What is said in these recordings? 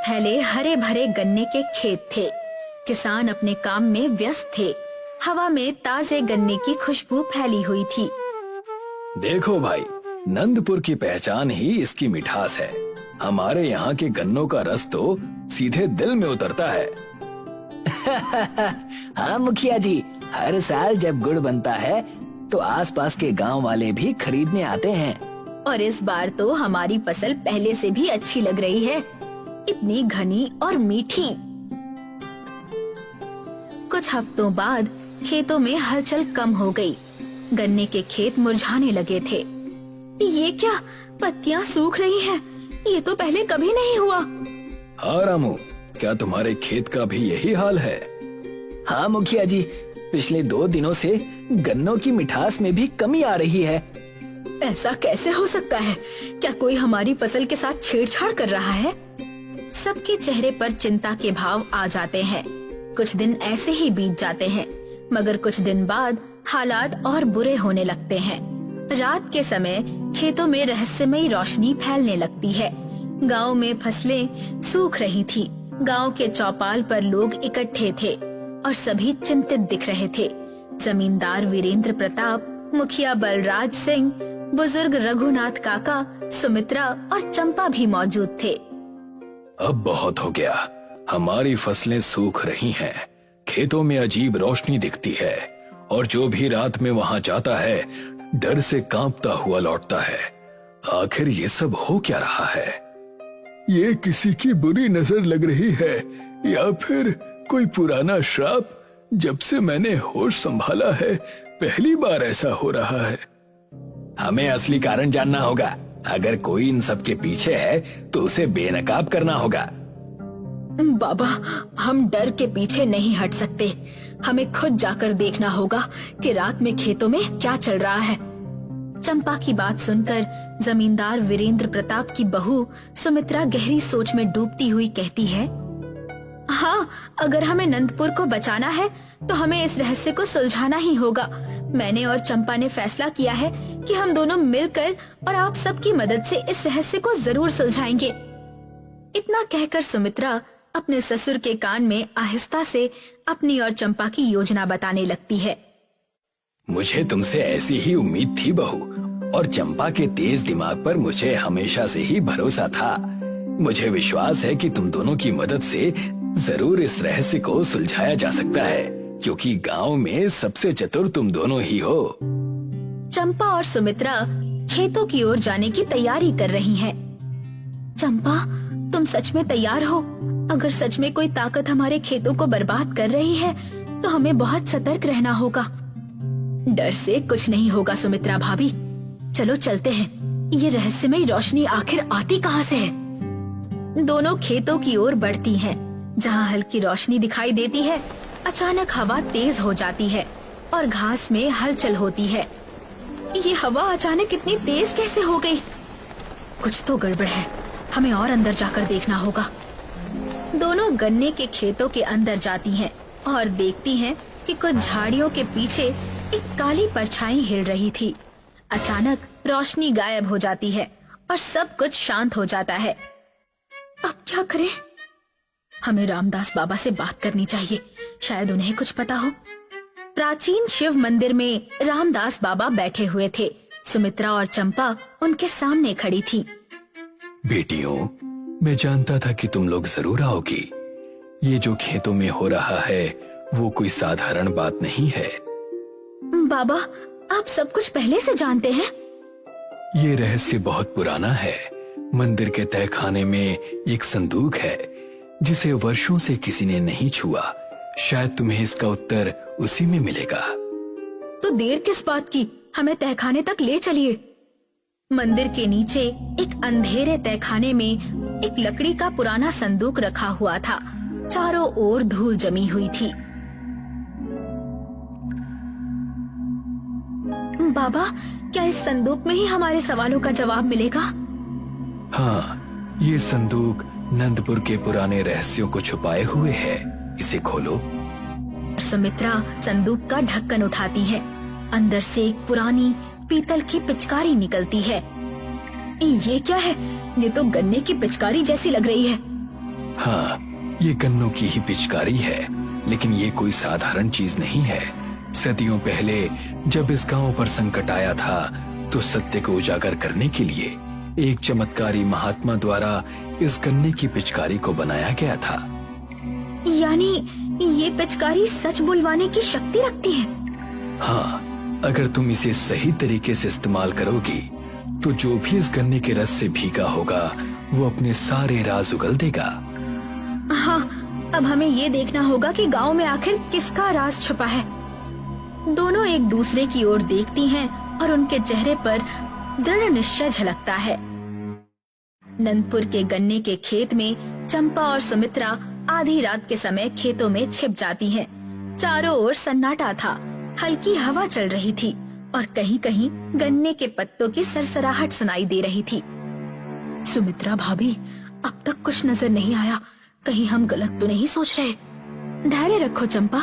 फैले हरे भरे गन्ने के खेत थे। किसान अपने काम में व्यस्त थे। हवा में ताजे गन्ने की खुशबू फैली हुई थी। देखो भाई, नंदपुर की पहचान ही इसकी मिठास है। हमारे यहाँ के गन्नों का रस तो सीधे दिल में उतरता है। हाँ मुखिया जी, हर साल जब गुड़ बनता है तो आसपास के गांव वाले भी खरीदने आते हैं। और इस बार तो हमारी फसल पहले से भी अच्छी लग रही है, इतनी घनी और मीठी। कुछ हफ्तों बाद खेतों में हलचल कम हो गई। गन्ने के खेत मुरझाने लगे थे। ये क्या, पत्तियां सूख रही हैं? ये तो पहले कभी नहीं हुआ। हाँ रामू, क्या तुम्हारे खेत का भी यही हाल है? हाँ मुखिया जी, पिछले 2 दिनों से गन्नों की मिठास में भी कमी आ रही है। ऐसा कैसे हो सकता है? क्या कोई हमारी फसल के साथ छेड़छाड़ कर रहा है? सबके चेहरे पर चिंता के भाव आ जाते हैं। कुछ दिन ऐसे ही बीत जाते हैं, मगर कुछ दिन बाद हालात और बुरे होने लगते हैं। रात के समय खेतों में रहस्यमयी रोशनी फैलने लगती है। गांव में फसलें सूख रही थी। गांव के चौपाल पर लोग इकट्ठे थे और सभी चिंतित दिख रहे थे। जमींदार वीरेंद्र प्रताप, मुखिया बलराज सिंह, बुजुर्ग रघुनाथ काका, सुमित्रा और चंपा भी मौजूद थे। अब बहुत हो गया, हमारी फसलें सूख रही हैं। खेतों में अजीब रोशनी दिखती है और जो भी रात में वहां जाता है डर से कांपता हुआ लौटता है। आखिर ये सब हो क्या रहा है? ये किसी की बुरी नजर लग रही है या फिर कोई पुराना श्राप? जब से मैंने होश संभाला है पहली बार ऐसा हो रहा है। हमें असली कारण जानना होगा। अगर कोई इन सब के पीछे है तो उसे बेनकाब करना होगा। बाबा, हम डर के पीछे नहीं हट सकते। हमें खुद जाकर देखना होगा कि रात में खेतों में क्या चल रहा है। चंपा की बात सुनकर जमींदार वीरेंद्र प्रताप की बहू सुमित्रा गहरी सोच में डूबती हुई कहती है, हाँ, अगर हमें नंदपुर को बचाना है तो हमें इस रहस्य को सुलझाना ही होगा। मैंने और चंपा ने फैसला किया है कि हम दोनों मिलकर और आप सबकी मदद से इस रहस्य को जरूर सुलझाएंगे। इतना कहकर सुमित्रा अपने ससुर के कान में आहिस्ता से अपनी और चंपा की योजना बताने लगती है। मुझे तुमसे ऐसी ही उम्मीद थी बहू, और चंपा के तेज दिमाग पर मुझे हमेशा से ही भरोसा था। मुझे विश्वास है कि तुम दोनों की मदद से जरूर इस रहस्य को सुलझाया जा सकता है, क्योंकि गांव में सबसे चतुर तुम दोनों ही हो। चंपा और सुमित्रा खेतों की ओर जाने की तैयारी कर रही हैं। चंपा, तुम सच में तैयार हो? अगर सच में कोई ताकत हमारे खेतों को बर्बाद कर रही है तो हमें बहुत सतर्क रहना होगा। डर से कुछ नहीं होगा सुमित्रा भाभी, चलो चलते हैं। ये रहस्यमयी रोशनी आखिर आती कहाँ से है? दोनों खेतों की ओर बढ़ती हैं। जहाँ हल्की रोशनी दिखाई देती है, अचानक हवा तेज हो जाती है और घास में हलचल होती है। ये हवा अचानक इतनी तेज कैसे हो गई? कुछ तो गड़बड़ है, हमें और अंदर जाकर देखना होगा। दोनों गन्ने के खेतों के अंदर जाती हैं और देखती हैं कि कुछ झाड़ियों के पीछे एक काली परछाई हिल रही थी। अचानक रोशनी गायब हो जाती है और सब कुछ शांत हो जाता है। अब क्या करें? हमें रामदास बाबा से बात करनी चाहिए, शायद उन्हें कुछ पता हो। प्राचीन शिव मंदिर में रामदास बाबा बैठे हुए थे। सुमित्रा और चंपा उनके सामने खड़ी थी। बेटियों, मैं जानता था कि तुम लोग जरूर आओगी। ये जो खेतों में हो रहा है वो कोई साधारण बात नहीं है। बाबा, आप सब कुछ पहले से जानते हैं? ये रहस्य बहुत पुराना है। मंदिर के तहखाने में एक संदूक है जिसे वर्षों से किसी ने नहीं छुआ। शायद तुम्हें इसका उत्तर उसी में मिलेगा। तो देर किस बात की, हमें तहखाने तक ले चलिए। मंदिर के नीचे एक अंधेरे तहखाने में एक लकड़ी का पुराना संदूक रखा हुआ था। चारों ओर धूल जमी हुई थी। बाबा, क्या इस संदूक में ही हमारे सवालों का जवाब मिलेगा? हाँ, ये संदूक नंदपुर के पुराने रहस्यों को छुपाए हुए है। इसे खोलो। सुमित्रा संदूक का ढक्कन उठाती है। अंदर से एक पुरानी पीतल की पिचकारी निकलती है। ये क्या है? ये तो गन्ने की पिचकारी जैसी लग रही है। हाँ, ये गन्नों की ही पिचकारी है, लेकिन ये कोई साधारण चीज नहीं है। सदियों पहले जब इस गांव पर संकट आया था, तो सत्य को उजागर करने के लिए एक चमत्कारी महात्मा द्वारा इस गन्ने की पिचकारी को बनाया गया था। यानी ये पिचकारी सच बुलवाने की शक्ति रखती है? हाँ, अगर तुम इसे सही तरीके से इस्तेमाल करोगी, तो जो भी इस गन्ने के रस से भीगा होगा, वो अपने सारे राज उगल देगा। हाँ, अब हमें ये देखना होगा कि गांव में आखिर किसका राज छुपा है। दोनों एक दूसरे की ओर देखती हैं और उनके चेहरे पर दृढ़ निश्चय झलकता है। नंदपुर के गन्ने के खेत में चंपा और सुमित्रा आधी रात के समय खेतों में छिप जाती हैं। चारों ओर सन्नाटा था, हल्की हवा चल रही थी और कहीं कहीं गन्ने के पत्तों की सरसराहट सुनाई दे रही थी। सुमित्रा भाभी, अब तक कुछ नजर नहीं आया, कहीं हम गलत तो नहीं सोच रहे? धैर्य रखो चंपा,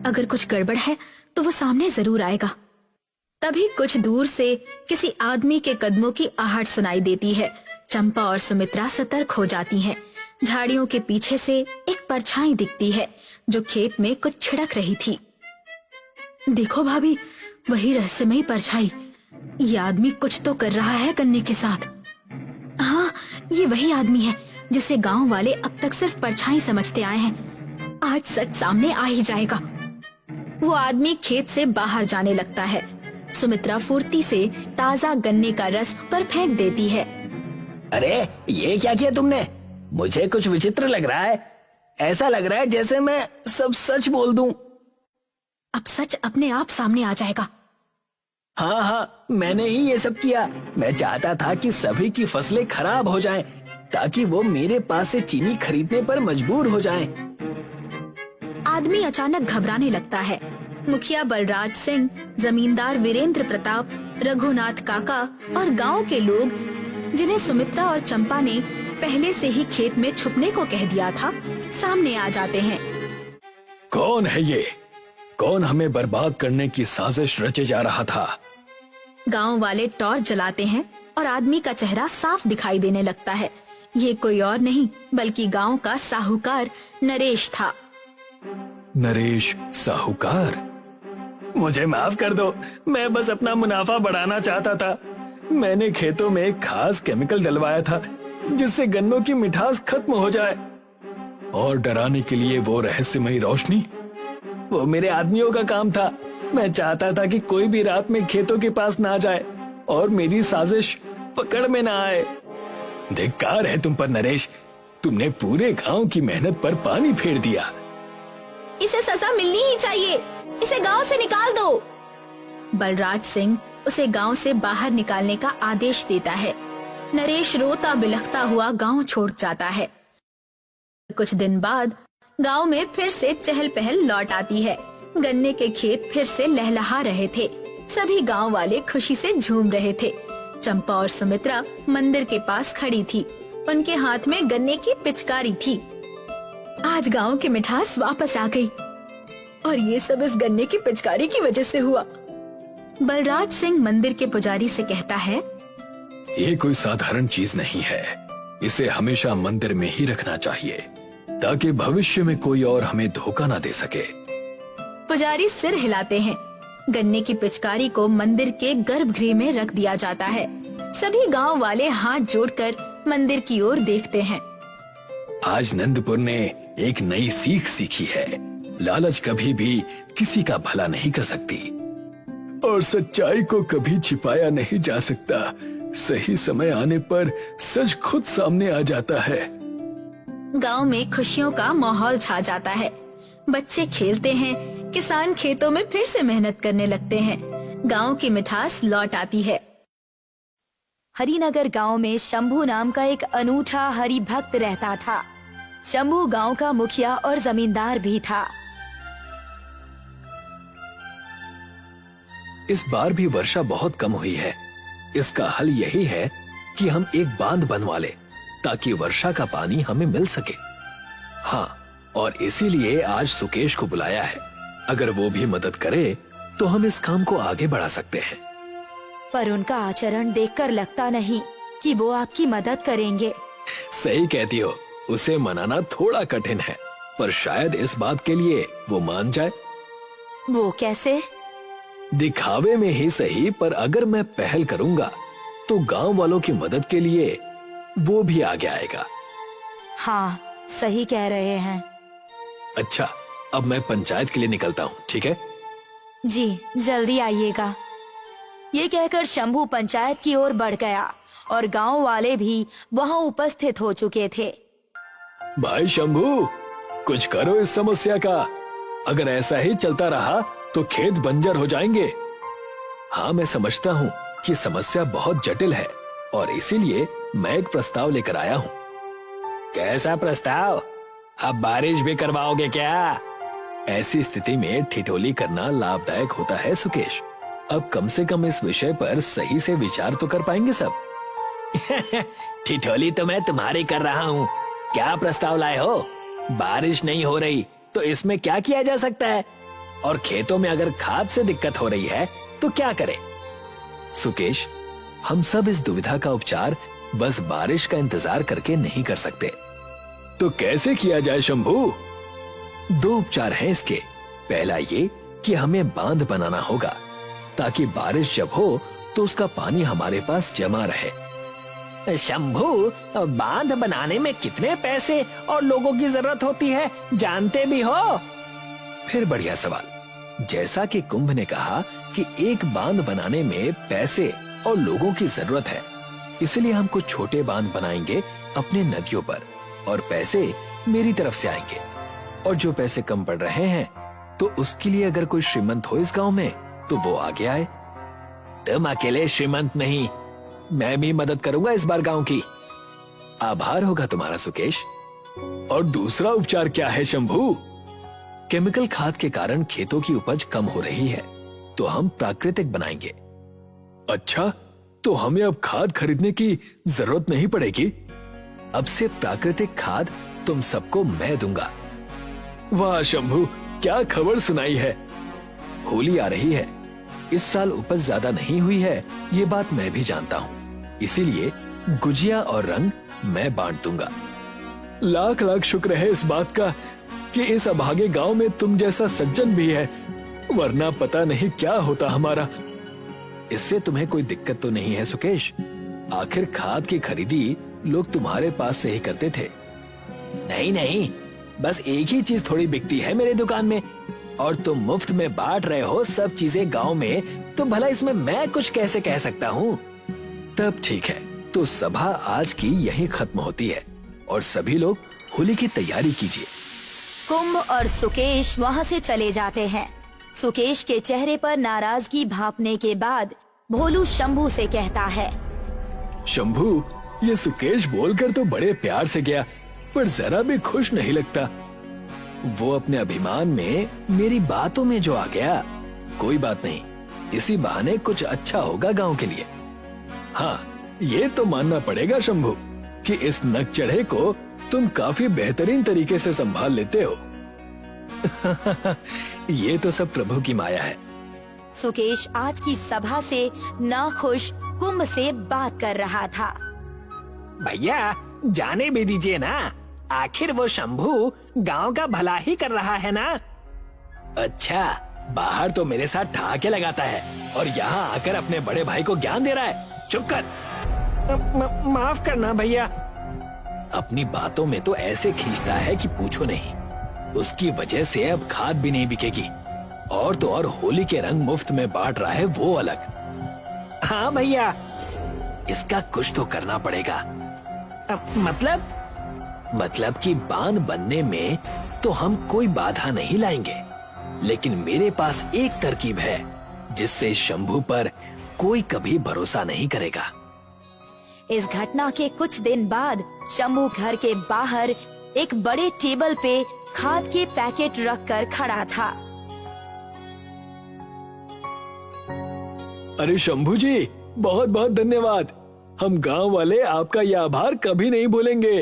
अगर कुछ गड़बड़ है तो वो सामने जरूर आएगा। तभी कुछ दूर से किसी आदमी के कदमों की आहट सुनाई देती है। चंपा और सुमित्रा सतर्क हो जाती हैं। झाड़ियों के पीछे से एक परछाई दिखती है जो खेत में कुछ छिड़क रही थी। देखो भाभी, वही रहस्यमयी परछाई। ये आदमी कुछ तो कर रहा है गन्ने के साथ। हाँ, ये वही आदमी है जिसे गांव वाले अब तक सिर्फ परछाई समझते आए हैं। आज सच सामने आ ही जाएगा। वो आदमी खेत से बाहर जाने लगता है। सुमित्रा फुर्ती से ताजा गन्ने का रस पर फेंक देती है। अरे, ये क्या किया तुमने? मुझे कुछ विचित्र लग रहा है। ऐसा लग रहा है जैसे मैं सब सच बोल दूं। अब सच अपने आप सामने आ जाएगा। हाँ हाँ, मैंने ही ये सब किया। मैं चाहता था कि सभी की फसलें खराब हो जाएं, ताकि वो मेरे पास से चीनी खरीदने पर मजबूर हो जाएं। आदमी अचानक घबराने लगता है। मुखिया बलराज सिंह, जमींदार वीरेंद्र प्रताप, रघुनाथ काका और गांव के लोग, जिन्हें सुमित्रा और चंपा ने पहले से ही खेत में छुपने को कह दिया था, सामने आ जाते हैं। कौन है ये? कौन हमें बर्बाद करने की साजिश रचे जा रहा था? गांव वाले टॉर्च जलाते हैं और आदमी का चेहरा साफ दिखाई देने लगता है। ये कोई और नहीं बल्कि गांव का साहूकार नरेश था। नरेश साहूकार? मुझे माफ कर दो, मैं बस अपना मुनाफा बढ़ाना चाहता था। मैंने खेतों में एक खास केमिकल डलवाया था जिससे गन्नों की मिठास खत्म हो जाए। और डराने के लिए वो रहस्यमयी रोशनी? वो मेरे आदमियों का काम था। मैं चाहता था कि कोई भी रात में खेतों के पास ना जाए और मेरी साजिश पकड़ में ना आए। धिक्कार है तुम पर नरेश, तुमने पूरे गांव की मेहनत पर पानी फेर दिया। इसे सजा मिलनी ही चाहिए, इसे गांव से निकाल दो। बलराज सिंह उसे गांव से बाहर निकालने का आदेश देता है। नरेश रोता बिलखता हुआ गांव छोड़ जाता है। कुछ दिन बाद गांव में फिर से चहल पहल लौट आती है। गन्ने के खेत फिर से लहलहा रहे थे। सभी गांव वाले खुशी से झूम रहे थे। चंपा और सुमित्रा मंदिर के पास खड़ी थी। उनके हाथ में गन्ने की पिचकारी थी। आज गांव की मिठास वापस आ गई और ये सब इस गन्ने की पिचकारी की वजह से हुआ। बलराज सिंह मंदिर के पुजारी से कहता है, ये कोई साधारण चीज नहीं है, इसे हमेशा मंदिर में ही रखना चाहिए ताकि भविष्य में कोई और हमें धोखा ना दे सके। पुजारी सिर हिलाते हैं। गन्ने की पिचकारी को मंदिर के गर्भगृह में रख दिया जाता है। सभी गांव वाले हाथ जोड़कर मंदिर की ओर देखते हैं। आज नंदपुर ने एक नई सीख सीखी है, लालच कभी भी किसी का भला नहीं कर सकती और सच्चाई को कभी छिपाया नहीं जा सकता। सही समय आने पर सच खुद सामने आ जाता है। गांव में खुशियों का माहौल छा जाता है। बच्चे खेलते हैं, किसान खेतों में फिर से मेहनत करने लगते हैं। गांव की मिठास लौट आती है। हरिनगर गांव में शंभू नाम का एक अनूठा हरि भक्त रहता था। शंभू गांव का मुखिया और जमींदार भी था। इस बार भी वर्षा बहुत कम हुई है। इसका हल यही है कि हम एक बांध बनवा ले ताकि वर्षा का पानी हमें मिल सके। हाँ, और इसीलिए आज सुकेश को बुलाया है। अगर वो भी मदद करे तो हम इस काम को आगे बढ़ा सकते हैं। पर उनका आचरण देखकर लगता नहीं कि वो आपकी मदद करेंगे। सही कहती हो, उसे मनाना थोड़ा कठिन है, पर शायद इस बात के लिए वो मान जाए। वो कैसे? दिखावे में ही सही, पर अगर मैं पहल करूंगा तो गांव वालों की मदद के लिए वो भी आगे आएगा। हाँ, सही कह रहे हैं। अच्छा, अब मैं पंचायत के लिए निकलता हूँ, ठीक है? जी, जल्दी आइएगा। ये कहकर शंभू पंचायत की ओर बढ़ गया और गांव वाले भी वहां उपस्थित हो चुके थे। भाई शंभू, कुछ करो इस समस्या का। अगर ऐसा ही चलता रहा तो खेत बंजर हो जाएंगे। हाँ, मैं समझता हूँ कि समस्या बहुत जटिल है और इसीलिए मैं एक प्रस्ताव लेकर आया हूँ। कैसा प्रस्ताव? अब बारिश भी करवाओगे क्या? ऐसी स्थिति में ठिठोली करना लाभदायक होता है सुकेश। अब कम से कम इस विषय पर सही से विचार तो कर पाएंगे सब। ठिठोली तो मैं तुम्हारी कर रहा हूँ। क्या प्रस्ताव लाए हो? बारिश नहीं हो रही तो इसमें क्या किया जा सकता है? और खेतों में अगर खाद से दिक्कत हो रही है तो क्या करें? सुकेश, हम सब इस दुविधा का उपचार बस बारिश का इंतजार करके नहीं कर सकते। तो कैसे किया जाए शंभू? 2 उपचार हैं इसके। पहला ये कि हमें बांध बनाना होगा ताकि बारिश जब हो तो उसका पानी हमारे पास जमा रहे। शंभू, बांध बनाने में कितने पैसे और लोगों की जरूरत होती है, जानते भी हो? फिर बढ़िया सवाल। जैसा कि कुंभ ने कहा कि एक बांध बनाने में पैसे और लोगों की जरूरत है, इसलिए हम कुछ छोटे बांध बनाएंगे अपने नदियों पर और पैसे मेरी तरफ से आएंगे। और जो पैसे कम पड़ रहे हैं तो उसके लिए अगर कोई श्रीमंत हो इस गांव में तो वो आगे आए। तुम अकेले श्रीमंत नहीं, मैं भी मदद करूंगा इस बार गांव की। आभार होगा तुम्हारा सुकेश। और दूसरा उपचार क्या है शंभू? केमिकल खाद के कारण खेतों की उपज कम हो रही है तो हम प्राकृतिक बनाएंगे। अच्छा, तो हमें अब खाद खरीदने की जरूरत नहीं पड़ेगी। अब से प्राकृतिक खाद तुम सबको मैं दूंगा। वाह शंभू, क्या खबर सुनाई है। होली आ रही है। इस साल उपज ज्यादा नहीं हुई है, ये बात मैं भी जानता हूँ, इसीलिए गुजिया और रंग मैं बांट दूंगा। लाख लाख शुक्र है इस बात का कि इस अभागे गांव में तुम जैसा सज्जन भी है, वरना पता नहीं क्या होता हमारा। इससे तुम्हें कोई दिक्कत तो नहीं है सुकेश? आखिर खाद की खरीदी लोग तुम्हारे पास से ही करते थे। नहीं नहीं, बस एक ही चीज थोड़ी बिकती है मेरी दुकान में और तुम मुफ्त में बांट रहे हो सब चीजें गांव में, तो भला इसमें मैं कुछ कैसे कह सकता हूँ? तब ठीक है, तो सभा आज की यहीं खत्म होती है और सभी लोग होली की तैयारी कीजिए। कुंभ और सुकेश वहां से चले जाते हैं। सुकेश के चेहरे पर नाराजगी भांपने के बाद भोलू शंभू से कहता है, शंभू, ये सुकेश बोलकर तो बड़े प्यार से गया, पर जरा भी खुश नहीं लगता। वो अपने अभिमान में मेरी बातों में जो आ गया। कोई बात नहीं, इसी बहाने कुछ अच्छा होगा गांव के लिए। हाँ, ये तो मानना पड़ेगा शंभू कि इस नकचढ़े को तुम काफी बेहतरीन तरीके से संभाल लेते हो। ये तो सब प्रभु की माया है। सुकेश आज की सभा से नाखुश कुंभ से बात कर रहा था। भैया, जाने भी दीजिए ना, आखिर वो शंभू गांव का भला ही कर रहा है ना। अच्छा, बाहर तो मेरे साथ ठहाके लगाता है और यहाँ आकर अपने बड़े भाई को ज्ञान दे रहा है। चुप कर। माफ करना भैया। अपनी बातों में तो ऐसे खींचता है कि पूछो नहीं। उसकी वजह से अब खाद भी नहीं बिकेगी और तो और होली के रंग मुफ्त में बांट रहा है वो अलग। हाँ भैया। इसका कुछ तो करना पड़ेगा। मतलब कि बांध बनने में तो हम कोई बाधा नहीं लाएंगे, लेकिन मेरे पास एक तरकीब है जिससे शंभू पर कोई कभी भरोसा नहीं करेगा। इस घटना के कुछ दिन बाद शंभू घर के बाहर एक बड़े टेबल पे खाद के पैकेट रखकर खड़ा था। अरे शंभू जी, बहुत बहुत धन्यवाद। हम गांव वाले आपका यह आभार कभी नहीं भूलेंगे।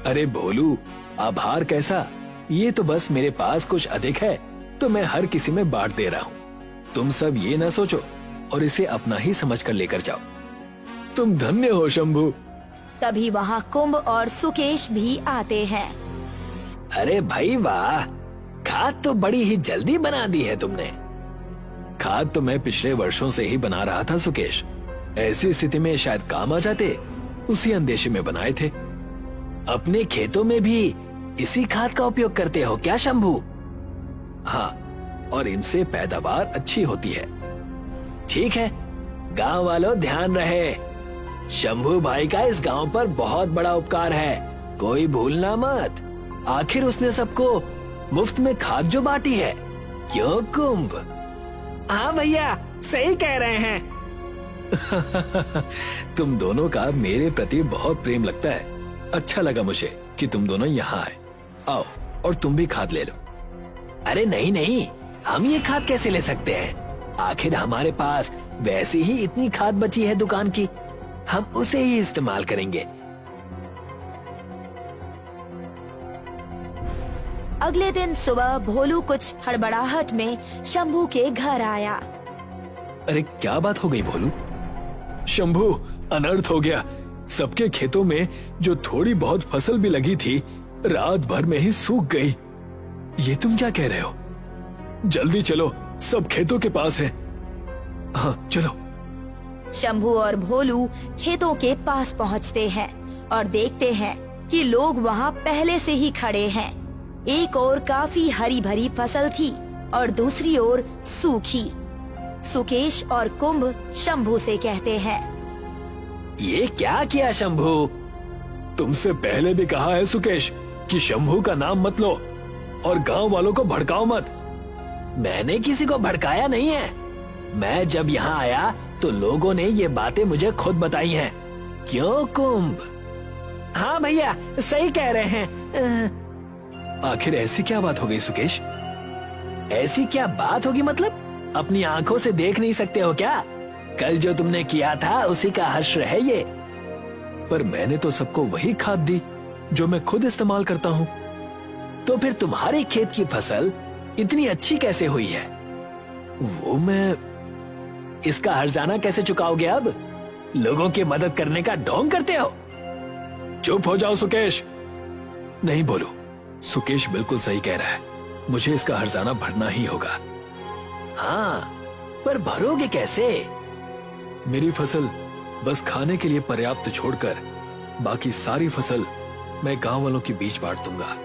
अरे भोलू, आभार कैसा, ये तो बस मेरे पास कुछ अधिक है तो मैं हर किसी में बांट दे रहा हूँ। तुम सब ये ना सोचो और इसे अपना ही समझकर लेकर जाओ। तुम धन्य हो शंभू। तभी वहाँ कुंभ और सुकेश भी आते हैं। अरे भाई वाह, खाद तो बड़ी ही जल्दी बना दी है तुमने। खाद तो मैं पिछले वर्षों से ही बना रहा था सुकेश। ऐसी स्थिति में शायद काम आ जाते, उसी अंदेशे में बनाए थे। अपने खेतों में भी इसी खाद का उपयोग करते हो क्या शंभू? हाँ, और इनसे पैदावार अच्छी होती है। ठीक है, गांव वालों ध्यान रहे, शंभू भाई का इस गांव पर बहुत बड़ा उपकार है, कोई भूलना मत। आखिर उसने सबको मुफ्त में खाद जो बांटी है, क्यों कुंभ? हाँ भैया, सही कह रहे हैं। तुम दोनों का मेरे प्रति बहुत प्रेम लगता है। अच्छा लगा मुझे कि तुम दोनों यहाँ आए। आओ और तुम भी खाद ले लो। अरे नहीं नहीं, हम ये खाद कैसे ले सकते हैं? आखिर हमारे पास वैसे ही इतनी खाद बची है दुकान की, हम उसे ही इस्तेमाल करेंगे। अगले दिन सुबह भोलू कुछ हड़बड़ाहट में शंभू के घर आया। अरे क्या बात हो गई भोलू? शंभू, अनर्थ हो गया। सबके खेतों में जो थोड़ी बहुत फसल भी लगी थी, रात भर में ही सूख गई। ये तुम क्या कह रहे हो? जल्दी चलो, सब खेतों के पास है। हाँ चलो। शंभू और भोलू खेतों के पास पहुंचते हैं और देखते हैं कि लोग वहां पहले से ही खड़े हैं। एक ओर काफी हरी भरी फसल थी और दूसरी ओर सूखी। सुकेश और कुंभ शंभू से कहते हैं, ये क्या किया शंभू? तुमसे पहले भी कहा है सुकेश कि शंभू का नाम मत लो और गांव वालों को भड़काओ मत। मैंने किसी को भड़काया नहीं है। मैं जब यहाँ आया तो लोगों ने ये बातें मुझे खुद बताई हैं। क्यों कुंभ? हाँ भैया, सही कह रहे हैं। आखिर ऐसी क्या बात हो गई सुकेश? ऐसी क्या बात होगी मतलब? अपनी आंखों से देख नहीं सकते हो क्या? कल जो तुमने किया था उसी का हश्र है ये। पर मैंने तो सबको वही खाद दी जो मैं खुद इस्तेमाल करता हूँ। तो फिर तुम्हारे खेत की फसल इतनी अच्छी कैसे हुई है? वो मैं इसका हर्जाना कैसे चुकाओगे अब? लोगों की मदद करने का ढोंग करते हो। चुप हो जाओ सुकेश। नहीं बोलो, सुकेश बिल्कुल सही कह रहा है। मुझे इसका हर्जाना भरना ही होगा। हाँ, पर भरोगे कैसे? मेरी फसल बस खाने के लिए पर्याप्त छोड़कर बाकी सारी फसल मैं गांव वालों के बीच बांट दूंगा।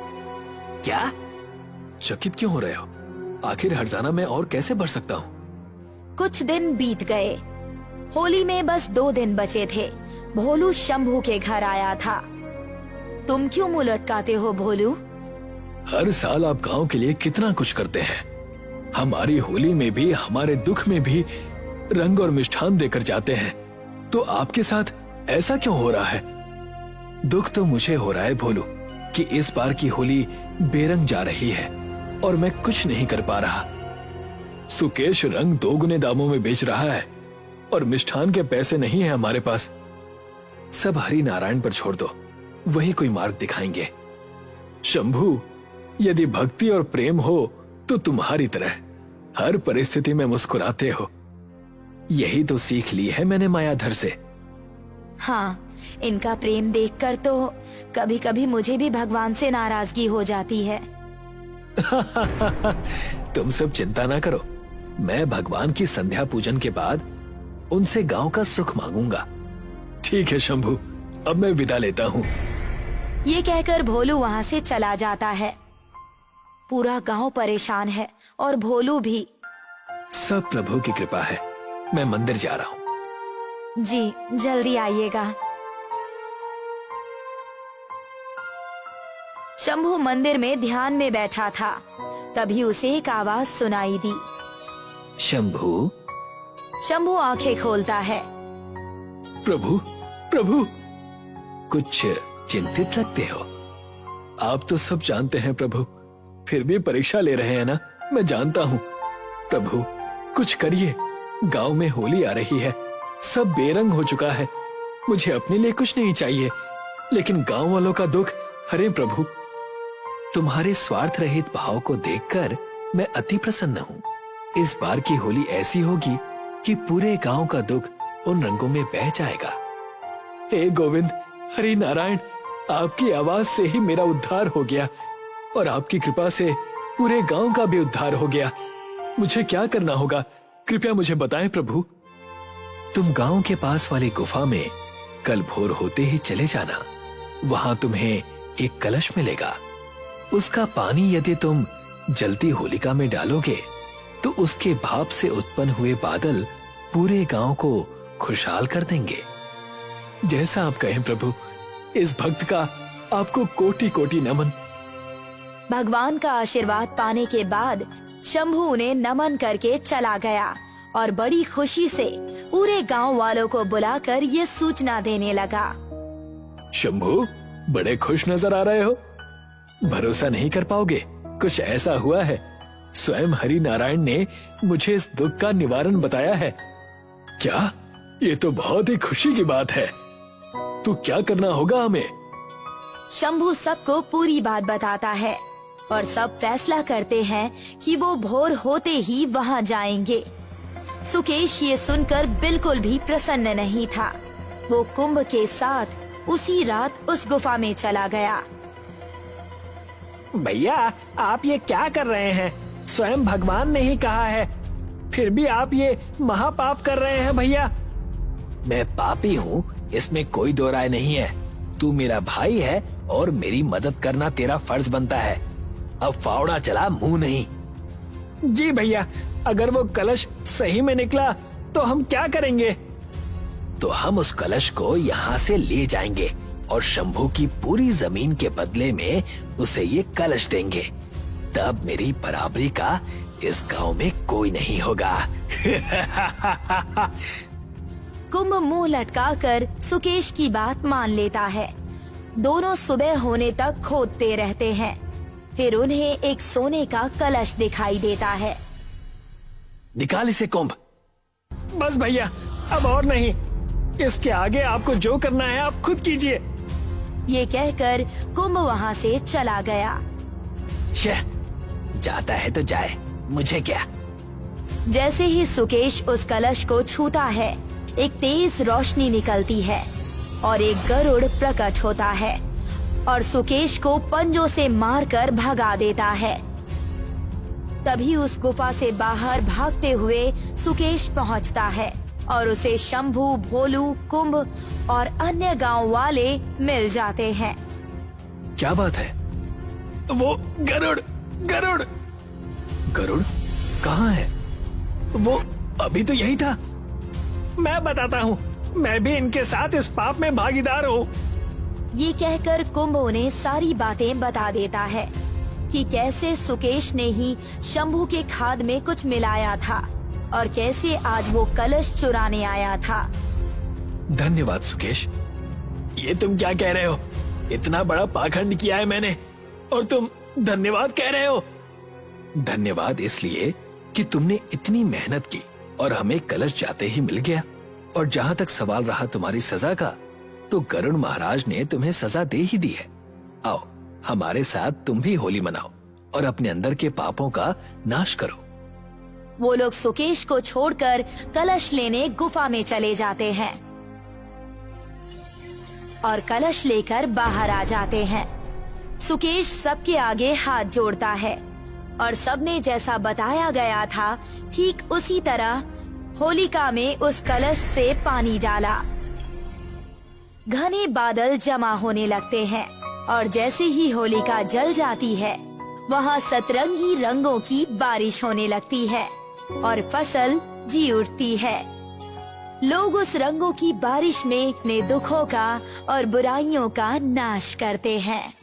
क्या? चकित क्यों हो रहे हो? आखिर हर्जाना मैं और कैसे भर सकता हूँ? कुछ दिन बीत गए। होली में बस 2 दिन बचे थे। भोलू शंभू के घर आया था। तुम क्यों मुंह लटकाते हो भोलू? हर साल आप गांव के लिए कितना कुछ करते हैं। हमारी होली में भी, हमारे दुख में भी रंग और मिष्ठान देकर जाते हैं। तो आपके साथ ऐसा क्यों हो रहा है? दुख तो मुझे हो रहा है भोलू कि इस बार की होली बेरंग जा रही है और मैं कुछ नहीं कर पा रहा। सुकेश रंग 2 गुने दामों में बेच रहा है और मिष्ठान के पैसे नहीं है हमारे पास। सब हरि नारायण पर छोड़ दो, वही कोई मार्ग दिखाएंगे। शंभू, यदि भक्ति और प्रेम हो तो तुम्हारी तरह हर परिस्थिति में मुस्कुराते हो। यही तो सीख ली है मैंने मायाधर से। हाँ, इनका प्रेम देखकर तो कभी कभी मुझे भी भगवान से नाराजगी हो जाती है। तुम सब चिंता ना करो, मैं भगवान की संध्या पूजन के बाद उनसे गांव का सुख मांगूंगा। ठीक है शंभू, अब मैं विदा लेता हूँ। ये कहकर भोलू वहाँ से चला जाता है। पूरा गांव परेशान है और भोलू भी। सब प्रभु की कृपा है। मैं मंदिर जा रहा हूँ। जी, जल्दी आइएगा। शंभू मंदिर में ध्यान में बैठा था। तभी उसे एक आवाज सुनाई दी। शंभू। शंभू आंखें खोलता है। प्रभु, प्रभु। कुछ चिंतित लगते हो? आप तो सब जानते हैं प्रभु, फिर भी परीक्षा ले रहे हैं ना। मैं जानता हूँ प्रभु, कुछ करिए। गांव में होली आ रही है, सब बेरंग हो चुका है। मुझे अपने लिए कुछ नहीं चाहिए, लेकिन गांव वालों का दुख हरे प्रभु। तुम्हारे स्वार्थ रहित भाव को देखकर मैं अति प्रसन्न हूँ। इस बार की होली ऐसी होगी कि पूरे गांव का दुख उन रंगों में बह जाएगा। हे गोविंद, हरि नारायण, आपकी आवाज से ही मेरा उद्धार हो गया और आपकी कृपा से पूरे गांव का भी उद्धार हो गया। मुझे क्या करना होगा, कृपया मुझे बताएं प्रभु। तुम गांव के पास वाली गुफा में कल भोर होते ही चले जाना। वहां तुम्हें एक कलश मिलेगा। उसका पानी यदि तुम जलती होलिका में डालोगे तो उसके भाप से उत्पन्न हुए बादल पूरे गांव को खुशहाल कर देंगे। जैसा आप कहें प्रभु। इस भक्त का आपको कोटि कोटि नमन। भगवान का आशीर्वाद पाने के बाद शंभू उन्हें नमन करके चला गया और बड़ी खुशी से पूरे गांव वालों को बुलाकर ये सूचना देने लगा। शंभू, बड़े खुश नजर आ रहे हो। भरोसा नहीं कर पाओगे, कुछ ऐसा हुआ है। स्वयं हरि नारायण ने मुझे इस दुख का निवारण बताया है। क्या? ये तो बहुत ही खुशी की बात है। तो क्या करना होगा हमें? शंभू सबको पूरी बात बताता है और सब फैसला करते हैं कि वो भोर होते ही वहां जाएंगे। सुकेश ये सुनकर बिल्कुल भी प्रसन्न नहीं था। वो कुंभ के साथ उसी रात उस गुफा में चला गया। भैया, आप ये क्या कर रहे हैं? स्वयं भगवान ने ही कहा है, फिर भी आप ये महापाप कर रहे हैं भैया। मैं पापी हूँ, इसमें कोई दो राय नहीं है। तू मेरा भाई है और मेरी मदद करना तेरा फर्ज बनता है। अब फावड़ा चला, मुंह नहीं। जी भैया, अगर वो कलश सही में निकला तो हम क्या करेंगे? तो हम उस कलश को यहाँ से ले जाएंगे और शंभू की पूरी जमीन के बदले में उसे ये कलश देंगे। तब मेरी बराबरी का इस गांव में कोई नहीं होगा। कुंभ मुंह लटकाकर सुकेश की बात मान लेता है। दोनों सुबह होने तक खोदते रहते हैं। फिर उन्हें एक सोने का कलश दिखाई देता है। निकाल इसे कुंभ। बस भैया, अब और नहीं। इसके आगे आपको जो करना है आप खुद कीजिए। ये कहकर कुंभ वहाँ से चला गया। जाता है तो जाए, मुझे क्या। जैसे ही सुकेश उस कलश को छूता है, एक तेज रोशनी निकलती है और एक गरुड़ प्रकट होता है और सुकेश को पंजों से मारकर भगा देता है। तभी उस गुफा से बाहर भागते हुए सुकेश पहुंचता है और उसे शंभू, भोलू, कुंभ और अन्य गांव वाले मिल जाते हैं। क्या बात है? वो गरुड़ गरुड़ गरुड़ कहाँ है? वो अभी तो यही था। मैं बताता हूँ, मैं भी इनके साथ इस पाप में भागीदार हूँ। ये कहकर कुंभ उन्हें सारी बातें बता देता है कि कैसे सुकेश ने ही शंभू के खाद में कुछ मिलाया था और कैसे आज वो कलश चुराने आया था। धन्यवाद सुकेश। ये तुम क्या कह रहे हो? इतना बड़ा पाखंड किया है मैंने और तुम धन्यवाद कह रहे हो? धन्यवाद इसलिए कि तुमने इतनी मेहनत की और हमें कलश जाते ही मिल गया। और जहाँ तक सवाल रहा तुम्हारी सजा का, तो गरुड़ महाराज ने तुम्हें सजा दे ही दी है। आओ हमारे साथ तुम भी होली मनाओ और अपने अंदर के पापों का नाश करो। वो लोग सुकेश को छोड़कर कलश लेने गुफा में चले जाते हैं और कलश लेकर बाहर आ जाते हैं। सुकेश सबके आगे हाथ जोड़ता है और सबने जैसा बताया गया था ठीक उसी तरह होलिका में उस कलश से पानी डाला। घने बादल जमा होने लगते हैं और जैसे ही होलिका जल जाती है, वहाँ सतरंगी रंगों की बारिश होने लगती है और फसल जी उठती है। लोग उस रंगों की बारिश में अपने दुखों का और बुराइयों का नाश करते हैं।